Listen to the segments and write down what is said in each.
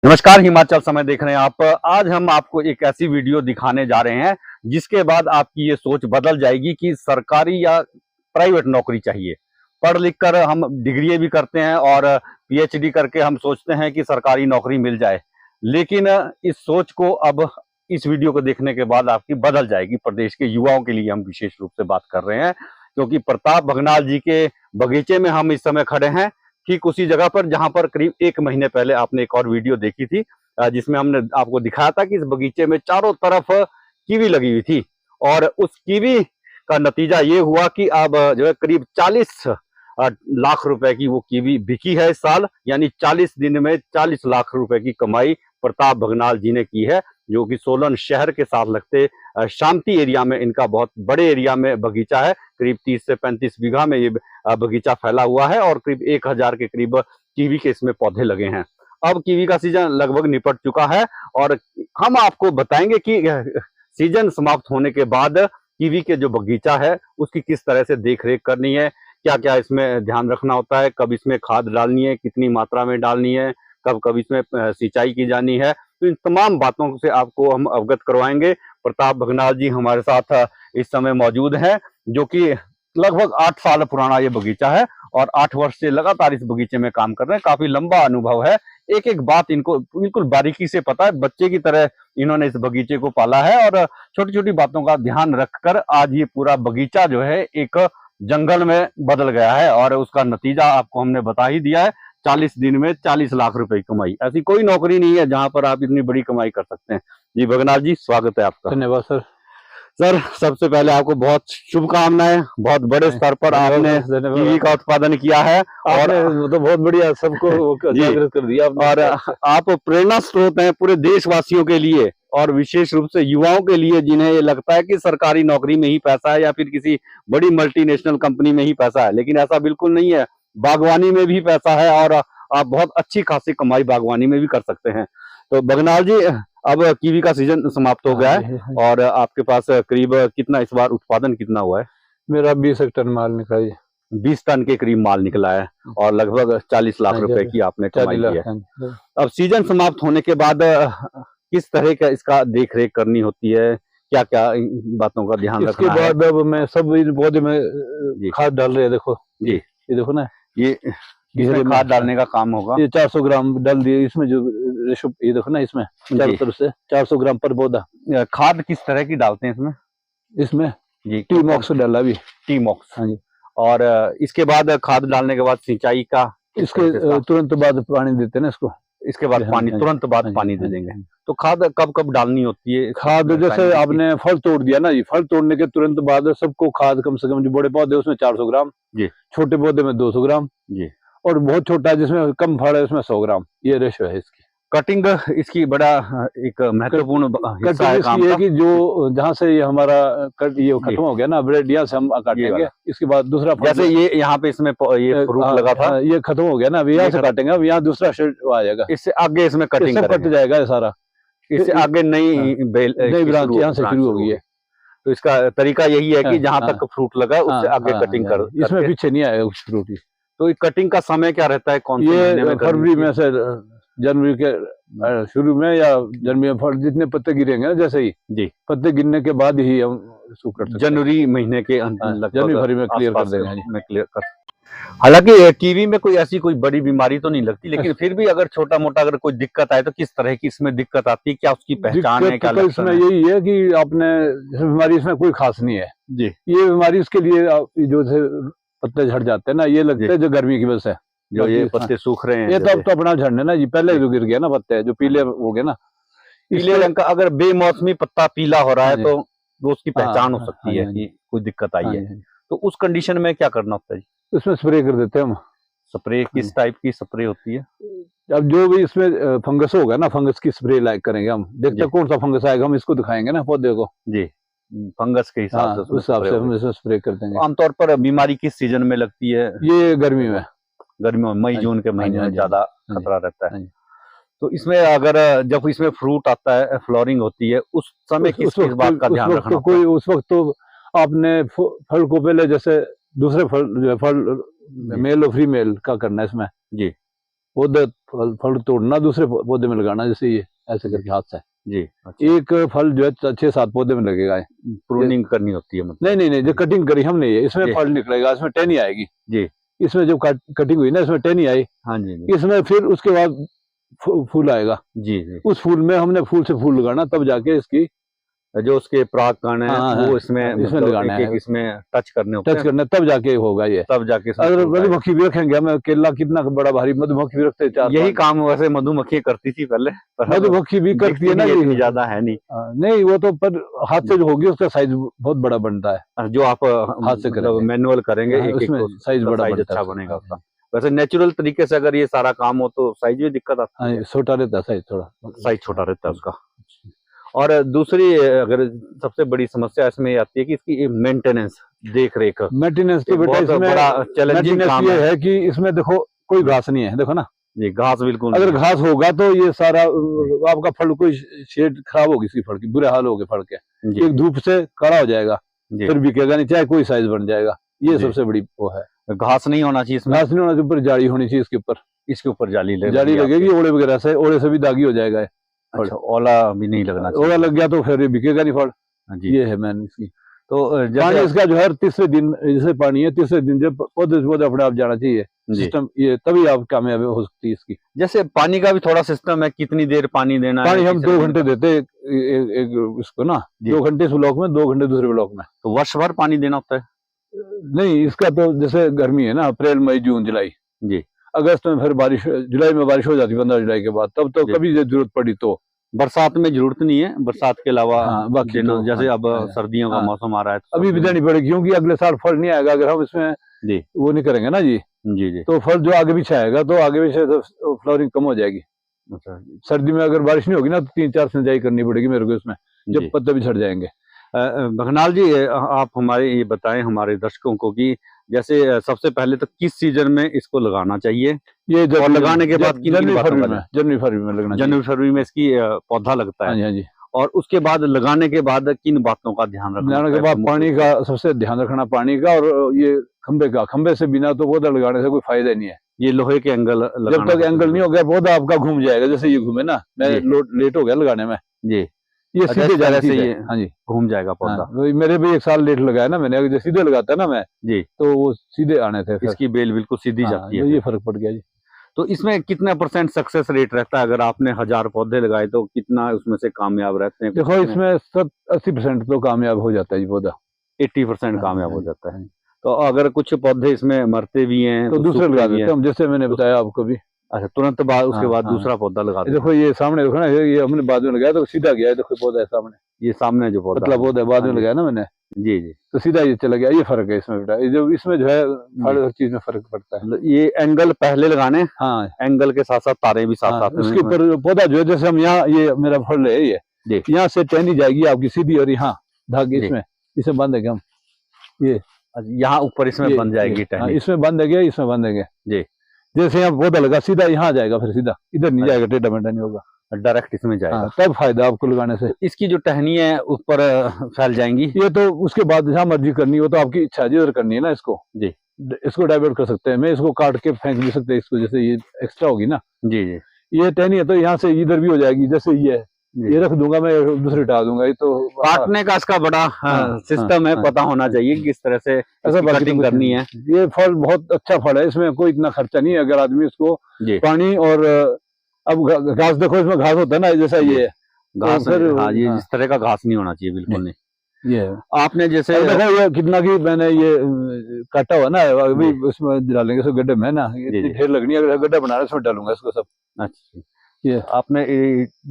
नमस्कार, हिमाचल समय देख रहे हैं आप। आज हम आपको एक ऐसी वीडियो दिखाने जा रहे हैं जिसके बाद आपकी ये सोच बदल जाएगी कि सरकारी या प्राइवेट नौकरी चाहिए। पढ़ लिख कर हम डिग्री भी करते हैं और पीएचडी करके हम सोचते हैं कि सरकारी नौकरी मिल जाए, लेकिन इस सोच को अब इस वीडियो को देखने के बाद आपकी बदल जाएगी। प्रदेश के युवाओं के लिए हम विशेष रूप से बात कर रहे हैं, क्योंकि प्रताप भगनाल जी के बगीचे में हम इस समय खड़े हैं, ठीक उसी जगह पर जहां पर करीब 1 महीने पहले आपने एक और वीडियो देखी थी, जिसमें हमने आपको दिखाया था कि इस बगीचे में चारों तरफ कीवी लगी हुई थी। और उस कीवी का नतीजा ये हुआ कि अब जो है करीब 40 लाख रुपए की वो कीवी बिकी है इस साल। यानी 40 दिन में 40 लाख रुपए की कमाई प्रताप भगनाल जी ने की है, जो कि सोलन शहर के साथ लगते शांति एरिया में इनका बहुत बड़े एरिया में बगीचा है। करीब 30 से 35 बीघा में ये बगीचा फैला हुआ है और करीब 1000 के करीब कीवी के इसमें पौधे लगे हैं। अब कीवी का सीजन लगभग निपट चुका है और हम आपको बताएंगे कि सीजन समाप्त होने के बाद कीवी के जो बगीचा है उसकी किस तरह से देख रेख करनी है, क्या क्या इसमें ध्यान रखना होता है, कब इसमें खाद डालनी है, कितनी मात्रा में डालनी है, कब कब इसमें सिंचाई की जानी है। तो इन तमाम बातों से आपको हम अवगत करवाएंगे। प्रताप भगनाल जी हमारे साथ इस समय मौजूद हैं, जो कि लगभग 8 साल पुराना ये बगीचा है और 8 वर्ष से लगातार इस बगीचे में काम कर रहे हैं। काफी लंबा अनुभव है, एक एक बात इनको बिल्कुल बारीकी से पता है। बच्चे की तरह इन्होंने इस बगीचे को पाला है और छोटी छोटी बातों का ध्यान रखकर आज ये पूरा बगीचा जो है एक जंगल में बदल गया है और उसका नतीजा आपको हमने बता ही दिया है। 40 दिन में 40 लाख रुपए की कमाई, ऐसी कोई नौकरी नहीं है जहां पर आप इतनी बड़ी कमाई कर सकते हैं। जी भगनाल जी, स्वागत है आपका। धन्यवाद सर। सर, सबसे पहले आपको बहुत शुभकामनाएं। बहुत बड़े स्तर पर आपने कीवी का उत्पादन किया है और तो बहुत बढ़िया सबको जागृत कर दिया आपने। और आप प्रेरणा स्रोत हैं पूरे देशवासियों के लिए और विशेष रूप से युवाओं के लिए, जिन्हें ये लगता है कि सरकारी नौकरी में ही पैसा है या फिर किसी बड़ी मल्टीनेशनल कंपनी में ही पैसा है, लेकिन ऐसा बिल्कुल नहीं है। बागवानी में भी पैसा है और आप बहुत अच्छी खासी कमाई बागवानी में भी कर सकते हैं। तो भगनाल जी, अब कीवी का सीजन समाप्त हो गया है और आपके पास करीब कितना इस बार उत्पादन कितना हुआ है? मेरा 20 टन माल निकला है। 20 टन के करीब माल निकला है और लगभग 40 लाख रुपए की आपने कमाई की है। अब सीजन समाप्त होने के बाद किस तरह का इसका देख रेख करनी होती है, क्या क्या बातों का ध्यान रखना है? इसके बाद मैं सब इन पौधे में खाद डाल रहे हैं। देखो जी, ये देखो ना, ये इसमें खाद डालने का काम होगा। ये 400 ग्राम डाल दिए इसमें, जो ये देखो ना, इसमें चारों तरफ से 400 ग्राम पर पौधा। खाद किस तरह की डालते हैं इसमें? इसमें जी, टी-मॉक्स डाला अभी। टी-मॉक्स। हाँ जी। और इसके बाद खाद डालने के बाद सिंचाई का इसके तुरंत बाद पानी देते हैं ना इसको। इसके बाद पानी तुरंत बाद पानी दे देंगे। तो खाद कब कब डालनी होती है? खाद जैसे आपने फल तोड़ दिया ना जी, फल तोड़ने के तुरंत बाद सबको खाद कम से कम, जो बड़े पौधे उसमें 400 ग्राम जी, छोटे पौधे में 200 ग्राम जी, और बहुत छोटा जिसमें कम फल है उसमें 100 ग्राम। ये रेशो है इसकी। कटिंग इसकी बड़ा एक महत्वपूर्ण हिस्सा है काम का। कि जो जहाँ से ये हमारा ये खत्म हो गया ना, ब्रेड यहाँ से हम काटेंगे, इसके बाद दूसरा जैसे ये यहाँ पे इसमें ये फ्रूट लगा था, ये खत्म हो गया ना, अभी यहाँ से काटेंगे, अब यहाँ दूसरा शेड आ जाएगा। इससे आगे इसमें कटिंग कट जाएगा ये सारा। इससे आगे नई ब्रांच यहाँ से शुरू होगी है। तो इसका तरीका यही है कि जहाँ तक फ्रूट लगा उससे आगे कटिंग कर, इसमें पीछे नहीं आएगा कुछ फ्रूट। तो कटिंग का समय क्या रहता है? कौन से महीने में? फरवरी में से जनवरी के शुरू में या जनवरी में जितने पत्ते गिरेंगे ना, जैसे ही जी पत्ते गिरने के बाद ही हम शुरू कर सकते हैं। जनवरी महीने के अंत, जनवरी में क्लियर कर देंगे। हालांकि कीवी में कोई ऐसी कोई बड़ी बीमारी तो नहीं लगती, लेकिन फिर भी अगर छोटा मोटा अगर कोई दिक्कत आए तो किस तरह की इसमें दिक्कत आती है? क्या उसकी पहचान है? क्या इसमें यही है कि आपने बीमारी इसमें कोई खास नहीं है जी। ये बीमारी उसके लिए जो पत्ते झड़ जाते हैं ना, ये लगते हैं जो गर्मी की वजह से, जो ये पत्ते सूख रहे हैं। ये तो अब तो अपना झड़ने ना जी, पहले जो गिर गया ना पत्ते जो पीले हो गए ना, पीले रंग का अगर बेमौसमी पत्ता पीला हो रहा है तो वो उसकी पहचान हो सकती है कि कोई दिक्कत आई है। तो उस कंडीशन में क्या करना होता है? उसमें स्प्रे कर देते हैं हम। स्प्रे किस टाइप की स्प्रे होती है? अब जो भी इसमें फंगस होगा ना, फंगस की स्प्रे लाइक करेंगे हम, देखते हैं कौन सा फंगस आएगा, हम इसको दिखाएंगे ना पौधे को जी, फंगस के हिसाब से उस हिसाब से हम इसमें स्प्रे कर देंगे। आमतौर पर बीमारी किस सीजन में लगती है? ये गर्मी में, मई जून के महीने में ज्यादा खतरा रहता है। तो इसमें अगर जब इसमें फ्रूट आता है, फ्लोरिंग होती है, उस समय किस बात का ध्यान रखना? कोई उस वक्त तो आपने फल को पहले जैसे दूसरे फल जो फल मेल और फीमेल का करना है इसमें जी। पौधे फल तोड़ना, दूसरे पौधे में लगाना, जैसे ये ऐसे करके हाथ से जी। एक फल जो है 6-7 पौधे में लगेगा। प्रूनिंग करनी होती है मतलब? नहीं, जो कटिंग करी हमने ये, इसमें फल निकलेगा, इसमें टहनी आएगी जी। इसमें जब कटिंग हुई ना, इसमें टहनी आई। हाँ जी। इसमें फिर उसके बाद फूल आएगा जी। उस फूल में हमने फूल से फूल लगाना, तब जाके इसकी जो उसके पराग कण है वो इसमें मतलब लगाना है, इसमें टच करने होते टच करना, तब जाके होगा ये। तब जाके अगर मधुमक्खी भी रखेंगे हम, केला कितना बड़ा भारी, मधुमक्खी भी रखते हैं। यही काम वैसे मधुमक्खी करती थी पहले, मधुमक्खी भी करती है ना, इतनी ज्यादा है नहीं। नहीं वो तो पर हाथ से जो होगी उसका साइज बहुत बड़ा बनता है, जो आप हाथ से मतलब मैनुअल करेंगे एक साइज बड़ा अच्छा बनेगा उसका। वैसे नेचुरल तरीके से अगर ये सारा काम हो तो साइज में दिक्कत आती है? छोटा रहता है साइज, थोड़ा साइज छोटा रहता है उसका। और दूसरी अगर सबसे बड़ी समस्या इसमें आती है कि इसकी मेंटेनेंस, देख रेख। मेंटेनेंस तो बेटा इसमें बड़ा चैलेंजिंग काम ये है कि इसमें देखो कोई घास नहीं है, देखो ना ये घास बिल्कुल। अगर घास होगा तो ये सारा आपका फल, कोई शेड खराब होगी इसकी फल की, बुरे हाल हो गए फल के, एक धूप से काला हो जाएगा, फिर बिकेगा नहीं, चाहे कोई साइज बन जाएगा। ये सबसे बड़ी वो है, घास नहीं होना चाहिए इसमें। घास नहीं होना चाहिए, ऊपर जाली होनी चाहिए इसके ऊपर जाली लगेगी, ओले वगैरह से, ओले से भी दागी हो जाएगा। अच्छा, ओला भी नहीं लगना चाहिए। ओला लग गया तो फिर बिकेगा नहीं फल। ये है मैंने इसकी। तो पानी इसका जो है तीसरे दिन, जैसे पानी है तीसरे दिन जब पौधे अपने आप जाना चाहिए सिस्टम, ये तभी आप कामयाब हो सकती है इसकी। जैसे पानी का भी थोड़ा सिस्टम है, कितनी देर पानी देना है? पानी हम 2 घंटे देते एक इसको ना, 2 घंटे इस ब्लॉक में, 2 घंटे दूसरे ब्लॉक में। तो वर्ष भर पानी देना होता है? नहीं, इसका तो जैसे गर्मी है ना, अप्रैल मई जून जुलाई जी, अगस्त में फिर बारिश, जुलाई में बारिश हो जाती है 15 जुलाई के बाद, तब तो कभी जरूरत पड़ी तो। बरसात में जरूरत नहीं है, बरसात के अलावा बाकी तो, जैसे अब सर्दियों का मौसम आ रहा है तो अभी भी देनी पड़ेगी, क्योंकि अगले साल फल नहीं आएगा अगर हम इसमें वो नहीं करेंगे ना जी। तो फल जो आगे पीछे आएगा तो आगे पीछे तो फ्लावरिंग कम हो जाएगी। सर्दी में अगर बारिश नहीं होगी ना तो 3-4 सिंचाई करनी पड़ेगी मेरे को इसमें, जब पत्ते भी झड़ जाएंगे। भगनाल जी, आप हमारे ये बताएं हमारे दर्शकों को कि जैसे सबसे पहले तो किस सीजन में इसको लगाना चाहिए, ये और लगाने के बाद जनवरी फरवरी में लगना, जनवरी फरवरी में इसकी पौधा लगता है। हाँ जी। और उसके बाद लगाने के बाद किन बातों का ध्यान रखना? लगाने के बाद पानी का सबसे ध्यान रखना, पानी का, और ये खंबे से बिना तो पौधा लगाने से कोई फायदा नहीं है। ये लोहे के एंगल, जब तक एंगल नहीं हो गया पौधा आपका घूम जाएगा, जैसे ये घूमे ना, मैं लेट हो गया लगाने में जी, ये सीधे जाने से ये हाँ जी घूम जाएगा पौधा। मेरे भी 1 साल लेट लगाया ना मैंने, अगर सीधे लगाता ना मैं जी तो वो सीधे आने थे, इसकी बेल बिल्कुल सीधी जाती है। ये फर्क पड़ गया जी। तो इसमें कितना % सक्सेस रेट रहता है? अगर आपने 1000 पौधे लगाए तो कितना उसमें से कामयाब रहते हैं? देखो इसमें 80% तो कामयाब हो जाता है जी पौधा, 80% कामयाब हो जाता है। तो अगर कुछ पौधे इसमें मरते भी हैं तो दूसरे लगा देते हैं हम, जैसे मैंने बताया आपको भी। अच्छा, तुरंत बाद उसके बाद दूसरा पौधा लगा दो। देखो ये सामने देखो ना, ये हमने बाद में लगाया तो सीधा गया है, देखो पौधा है सामने, ये सामने जो पौधा, पतला पौधा बाद में लगाया ना मैंने जी, तो सीधा ये चला गया। ये फर्क है इसमें बेटा, जो इसमें जो है हर चीज में फर्क पड़ता है। ये एंगल पहले लगाने, हाँ एंगल के साथ साथ तारे भी साथ उसके ऊपर पौधा जो है, जैसे हम यहाँ, ये मेरा फल है ये, यहाँ से टहनी जाएगी आपकी सीधी, और यहाँ धागे इसमें इसे बांधेंगे हम, ये यहाँ ऊपर इसमें बन जाएगी टहनी, इसमें बांधेंगे, इसमें बांधेंगे जी। जैसे यहाँ पौधा लगा सीधा यहाँ जाएगा, फिर सीधा इधर नहीं जाएगा, टेढ़ा मेढ़ा नहीं होगा, डायरेक्ट इसमें जाएगा। तब फायदा आपको लगाने से। इसकी जो टहनी है ऊपर फैल जाएंगी, ये तो उसके बाद जहाँ मर्जी करनी हो तो आपकी इच्छा जिधर करनी है ना इसको जी, इसको डाइवर्ट कर सकते हैं। मैं इसको काट के फेंक भी सकते हैं इसको, जैसे ये एक्स्ट्रा होगी ना जी, ये टहनी है तो यहाँ से इधर भी हो जाएगी, जैसे ये रख दूंगा मैं, दूसरी हटा दूंगा। ये तो काटने का इसका बड़ा सिस्टम है, पता होना चाहिए किस तरह से ऐसा कटिंग करनी है। ये फल बहुत अच्छा फल है, इसमें कोई इतना खर्चा नहीं है अगर आदमी इसको पानी और अब घास देखो इसमें घास होता है ना, जैसा ये घास, हाँ ये इस तरह का घास नहीं होना चाहिए, बिल्कुल नहीं। ये आपने जैसे देखो ये कितना की मैंने ये काटा हुआ ना, अभी उसमें डालेंगे इसको गड्ढे में ना, इतनी ढेर लगनी है, अगर गड्ढा बना रहे उसमें डालूंगा इसको सब। अच्छा, ये आपने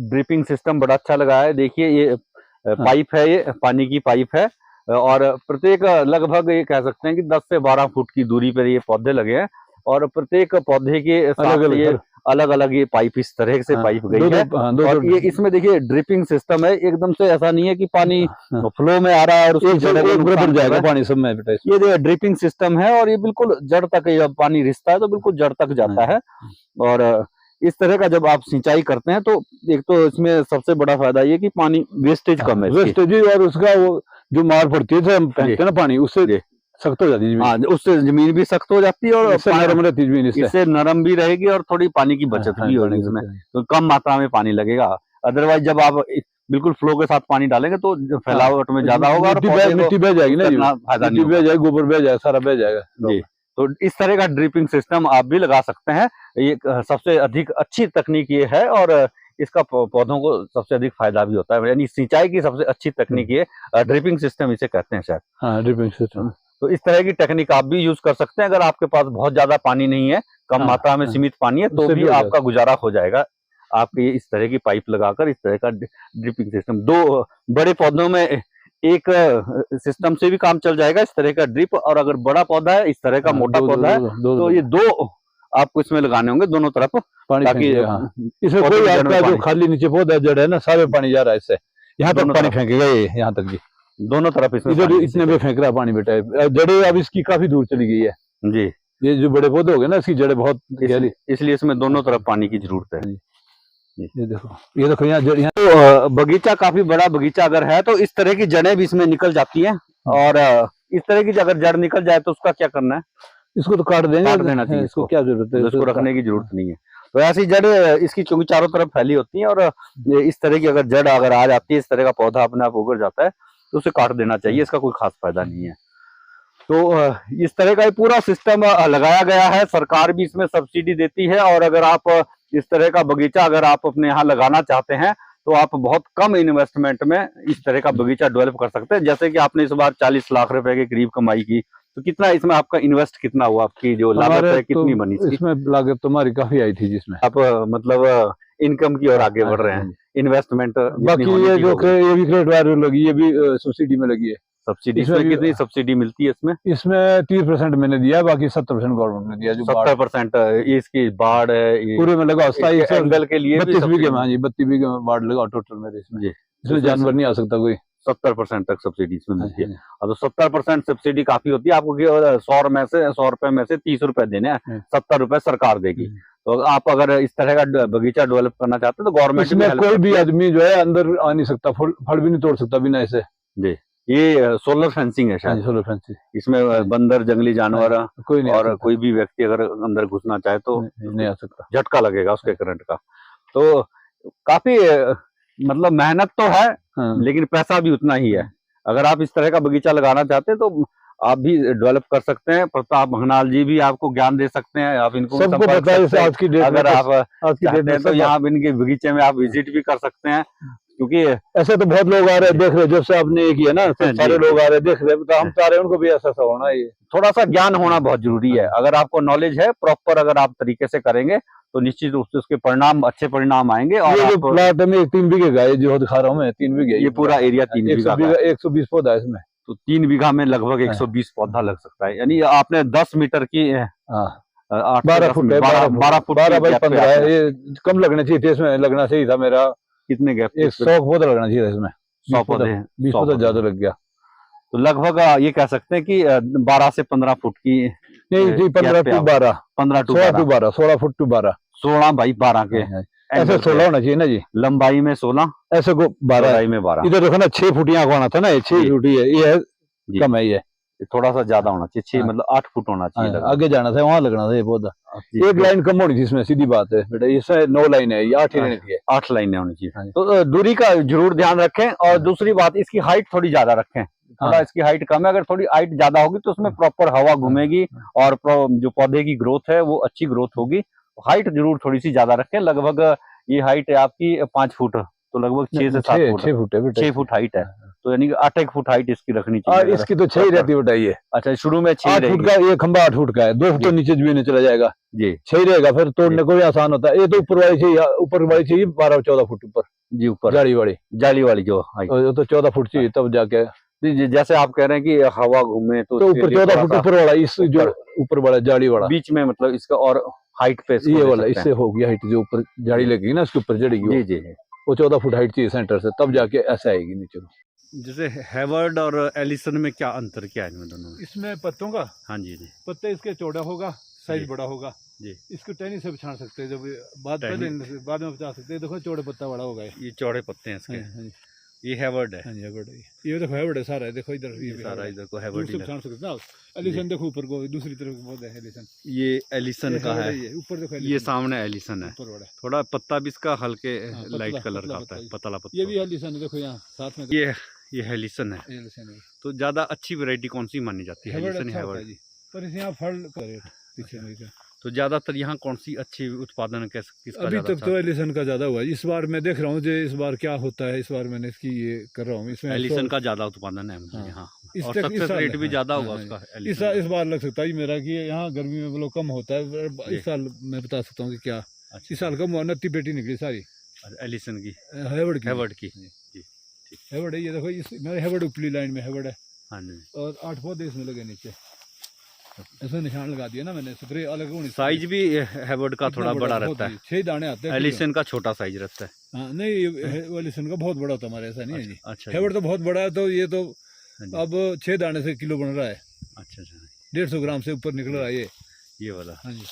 ड्रिपिंग सिस्टम बड़ा अच्छा लगाया है। देखिए ये पाइप है, ये पानी की पाइप है, और प्रत्येक लगभग ये कह सकते हैं कि 10 से 12 फुट की दूरी पर ये पौधे लगे हैं, और प्रत्येक पौधे के साथ ये अलग अलग ये पाइप इस तरह से पाइप गई है। और ये इसमें देखिए ड्रिपिंग सिस्टम है, एकदम से ऐसा नहीं है कि पानी फ्लो में आ रहा है और उसकी जड़ जाएगा पानी सब में। ये जो ड्रिपिंग सिस्टम है, और ये बिल्कुल जड़ तक जब पानी रिसता है तो बिल्कुल जड़ तक जाता है। और इस तरह का जब आप सिंचाई करते हैं तो एक तो इसमें सबसे बड़ा फायदा ये कि पानी वेस्टेज कम है, वेस्टेज और उसका वो जो मार पड़ती है, हम फेंकते हैं ना पानी, उससे सख्त हो जाती है जमीन। हाँ, उससे जमीन भी सख्त हो जाती है और इससे नरम रहती है जमीन, इससे नरम भी रहेगी और थोड़ी पानी की बचत भी होगी इसमें, तो कम मात्रा में पानी लगेगा। अदरवाइज जब आप बिल्कुल फ्लो के साथ पानी डालेंगे तो फैलावट में ज्यादा होगा और मिट्टी बह जाएगी ना, फायदा नहीं होगा, गोबर बह जाएगा, सारा बह जाएगा जी। तो इस तरह का ड्रिपिंग सिस्टम आप भी लगा सकते हैं। ये सबसे अधिक अच्छी तकनीक ये है और इसका पौधों को सबसे अधिक फायदा भी होता है, यानी सिंचाई की सबसे अच्छी तकनीक ये ड्रिपिंग सिस्टम इसे कहते हैं शायद। हाँ, ड्रिपिंग सिस्टम। तो इस तरह की टेक्निक आप भी यूज कर सकते हैं। अगर आपके पास बहुत ज्यादा पानी नहीं है, कम मात्रा में सीमित पानी है, तो भी आपका गुजारा हो जाएगा। आप ये इस तरह की पाइप लगाकर इस तरह का ड्रिपिंग सिस्टम, 2 बड़े पौधों में एक सिस्टम से भी काम चल जाएगा, इस तरह का ड्रिप, और अगर बड़ा पौधा है, इस तरह का मोटा पौधा है, तो ये 2 आपको इसमें लगाने होंगे दोनों तरफ पानी, ताकि इसमें कोई आपका जो खाली नीचे पौधा जड़ है ना, सारे पानी जा रहा है इससे, यहाँ तक पानी फेंकेगा, ये यहाँ तक जी, दोनों तरफ इसमें इधर इतने में फेंक रहा पानी बेटा। जड़ें अब इसकी काफी दूर चली गई है जी, ये जो बड़े पौधे हो गए ना, इसकी जड़ें बहुत गहरी, इसलिए इसमें दोनों तरफ पानी की जरूरत है। ये देखो यहाँ जड़, तो बगीचा काफी बड़ा बगीचा अगर है तो इस तरह की जड़ें भी इसमें निकल जाती हैं, और इस तरह की अगर जड़ निकल जाए तो उसका क्या करना है, इसको तो काट देंगे, काट देना चाहिए, इसको क्या जरूरत है, इसको रखने की जरूरत नहीं है। तो ऐसी जड़ इसकी चूंकि चारों तरफ फैली होती है, और इस तरह की अगर जड़ अगर आ जाती है, इस तरह का पौधा अपने आप उगड़ जाता है, तो उसे काट देना चाहिए, इसका कोई खास फायदा नहीं है। तो इस तरह का पूरा सिस्टम लगाया गया है, सरकार भी इसमें सब्सिडी देती है, और अगर आप इस तरह का बगीचा अगर आप अपने यहाँ लगाना चाहते हैं तो आप बहुत कम इन्वेस्टमेंट में इस तरह का बगीचा डेवलप कर सकते हैं। जैसे कि आपने इस बार 40 लाख रुपए के करीब कमाई की, तो कितना इसमें आपका इन्वेस्ट कितना हुआ, आपकी जो लागत है कितनी बनी? इसमें लागत तो हमारी काफी आई थी, जिसमें आप मतलब इनकम की ओर आगे बढ़ रहे हैं, इन्वेस्टमेंट। बाकी ये जो ये भी क्रेडिट वायर लगी, ये भी सब्सिडी में लगी है। सब्सिडी इसमें कितनी सब्सिडी मिलती है? इसमें 30% मैंने दिया, बाकी 70% गवर्नमेंट ने दिया। जो 70% इसकी बाढ़ है पूरे में लगा, एंगल के लिए 32 बीघे में, हाँ जी 32 बीघे में बाढ़ लगा टोटल मेरे इसमें, इसमें जानवर नहीं आ सकता कोई। 70% तक सब्सिडी इसमें मिलती है। अब 70% सब्सिडी काफी होती है, आपको 100 रुपए में से 30 रुपए देने हैं, 70 रुपए सरकार देगी। तो आप अगर इस तरह का बगीचा डेवलप करना चाहते हैं तो गवर्नमेंट में कोई भी आदमी जो है अंदर आ नहीं सकता, फल भी नहीं तोड़ सकता बिना ऐसे जी। ये सोलर फेंसिंग है शायद, सोलर फेंसिंग, इसमें बंदर, जंगली जानवर कोई नहीं, और कोई भी व्यक्ति अगर अंदर घुसना चाहे तो नहीं आ सकता, झटका लगेगा उसके करंट का। तो काफी मतलब मेहनत तो है, लेकिन पैसा भी उतना ही है। अगर आप इस तरह का बगीचा लगाना चाहते हैं तो आप भी डेवलप कर सकते हैं। प्रताप भंगनाल जी भी आपको ज्ञान दे सकते हैं, आप इनको सबको पता है आज की डेट में, अगर आप चाहते हैं तो यहाँ इनके बगीचे में आप विजिट भी कर सकते हैं, क्योंकि ऐसे तो बहुत लोग आ रहे हैं देख रहे, जब से आपने ये किया ना सारे लोग आ रहे देख रहे, तो हम चाह रहे हैं उनको भी ऐसा होना। ये थोड़ा सा ज्ञान होना बहुत जरूरी है। अगर आपको नॉलेज है प्रॉपर, अगर आप तरीके से करेंगे तो निश्चित रूप से उसके परिणाम, अच्छे परिणाम आएंगे। और ये प्लाट में 3 बीघे का जो दिखा रहा हूँ मैं, 3 बीघे, ये पूरा एरिया 3 बीघा, 120 पौधा है इसमें, तो 3 बीघा में लगभग 120 पौधा लग सकता है। यानी आपने 10 मीटर की 12 फुट 12 बाई 15 है, ये कम लगना चाहिए थे, इसमें लगना चाहिए था मेरा कितने गैप, 100 पौधा लगना चाहिए था इसमें, 100 पौधे, 20 पौधा ज्यादा लग गया। तो लगभग ये कह सकते हैं कि 12 से 15 फुट की, नहीं 15 to 12, 15 to 12, 16 foot to 12, 16 by 12 के ऐसे 16 होना चाहिए ना जी, लंबाई में 16, ऐसे को 12 में 12। इधर देखो ना 6 फुट यहाँ को आना था ना, ये 6 फुट है, ये है कम है, ये थोड़ा सा ज्यादा होना चाहिए, 6 मतलब 8 फुट होना चाहिए, आगे जाना था, वहां लगना था ये पौधा। एक लाइन कम होनी थी इसमें, सीधी बात है बेटा, इसमें 9 लाइन है, ये 8 ही रहनी थी, 8 लाइनें होनी चाहिए। तो दूरी का जरूर ध्यान रखें, और दूसरी बात इसकी हाइट थोड़ी ज्यादा रखें, थोड़ा इसकी हाइट कम है, अगर थोड़ी हाइट ज्यादा होगी तो उसमें प्रॉपर हवा घूमेगी और जो पौधे की ग्रोथ है वो अच्छी ग्रोथ होगी। हाइट जरूर थोड़ी सी ज्यादा रखें, लगभग ये हाइट है आपकी 5 फुट, तो लगभग 6 से 7 फुट, 6 फुट हाइट है, तो यानी कि 8 फुट हाइट इसकी रखनी चाहिए। इसकी तो 6 ही रहती है बेटा, ये अच्छा शुरू में 6 फुट का, ये खंबा 8 फुट का है, 2 फुट तो नीचे जमीन में चला जाएगा जी, 6 रहेगा, फिर तोड़ने को भी आसान होता है। ये तो ऊपर वाली चाहिए, ऊपर वाली चाहिए 12-14 फुट ऊपर जी, ऊपर जाली वाली जो तो 14 फुट चाहिए, तब जाके जैसे आप कह रहे हैं कि हवा घूमे तो ऊपर 14 फुट ऊपर वाला, इस जो ऊपर वाला जाली वाला बीच में, मतलब इसका और हाइट पे ये वाला, इससे होगी हाइट, जो ऊपर जाली लगेगी ना उसके ऊपर चढ़ेगी जी, वो 14 फुट हाइट चाहिए सेंटर से, तब जाके ऐसे आएगी नीचे। जैसे हैवर्ड और एलिसन में क्या अंतर क्या है इनमें दोनों में? इसमें पत्तों का, हाँ जी जी, पत्ते इसके चौड़ा होगा, साइज बड़ा होगा जी, इसको टहनी से बिछा सकते हैं, जब बाद में बचा सकते हैं। देखो चौड़े पत्ता बड़ा होगा, ये चौड़े पत्ते हैं इसके, ये हैवर्ड है। हाँ जी हैवर्ड है ये देखो हैवर्ड है सारा है, देखो इधर ये सारा इधर को हैवर्ड दूर से छान सकते हो आप। एलिसन देखो ऊपर को दूसरी तरफ बहुत है एलिसन। ये एलिसन का है, ऊपर देखो ये सामने एलिसन है। थोड़ा पत्ता भी इसका हल्के लाइट कलर का आता है, पतला पत्ता। ये भी एलिसन है देखो यहाँ साथ में। ये हेलिसन है। तो ज्यादा अच्छी वैरायटी कौन सी मानी जाती है? हेलिसन, हैवर्ड। पर इस यहाँ फल पीछे में का। तो ज्यादातर यहाँ कौन सी अच्छी उत्पादन किसका? अभी तक तो एलिसन का ज्यादा हुआ है। इस बार मैं देख रहा हूँ जो इस बार क्या होता है, इस बार मैंने इसकी ये कर रहा हूँ। इसमें एलिसन का ज्यादा उत्पादन है यहाँ, और सक्सेस रेट भी ज्यादा होगा उसका। इस बार लग सकता है मेरा कि यहाँ गर्मी में वो कम होता है। इस साल मैं बता सकता हूँ कि क्या इस साल कम हुआ, 29 पेटी निकली सारी एलिसन की, हैवर्ड की। हैवर्ड है ये देखो, इस मेरे हैवर्ड उपली लाइन में हैवर्ड है। हाँ जी। और 8 पौधे इसमें लगे नीचे, इसमें निशान लगा दिया ना मैंने। स्प्रे अलग होनी। साइज भी हैवर्ड का थोड़ा बड़ा रहता है, 6 दाने आते हैं। एलिसन का छोटा साइज रहता है। हाँ नहीं, एलिसन का बहुत बड़ा होता है हमारे, ऐसा नहीं है जी। अच्छा, हैवर्ड तो बहुत बड़ा है। तो ये तो अब 6 दाने से किलो बन रहा है। अच्छा अच्छा, 150 ग्राम से ऊपर निकल रहा है ये वाला। हाँ जी।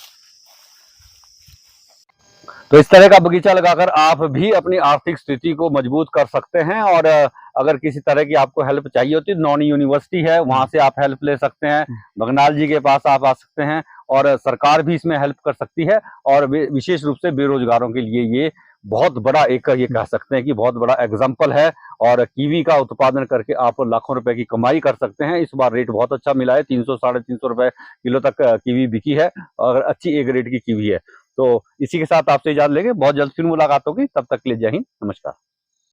तो इस तरह का बगीचा लगाकर आप भी अपनी आर्थिक स्थिति को मजबूत कर सकते हैं। और अगर किसी तरह की आपको हेल्प चाहिए होती है, नौनी यूनिवर्सिटी है, वहां से आप हेल्प ले सकते हैं। बगनाल जी के पास आप आ सकते हैं, और सरकार भी इसमें हेल्प कर सकती है। और विशेष रूप से बेरोजगारों के लिए ये बहुत बड़ा एक, ये कह सकते हैं कि बहुत बड़ा एग्जाम्पल है। और कीवी का उत्पादन करके आप लाखों रुपए की कमाई कर सकते हैं। इस बार रेट बहुत अच्छा मिला है, 300 साढ़े 300 रुपए किलो तक कीवी बिकी है, और अच्छी एक रेट की कीवी है। तो इसी के साथ आपसे इजाजत लेंगे, बहुत जल्द फिर मुलाकात होगी। तब तक के लिए जय हिंद, नमस्कार।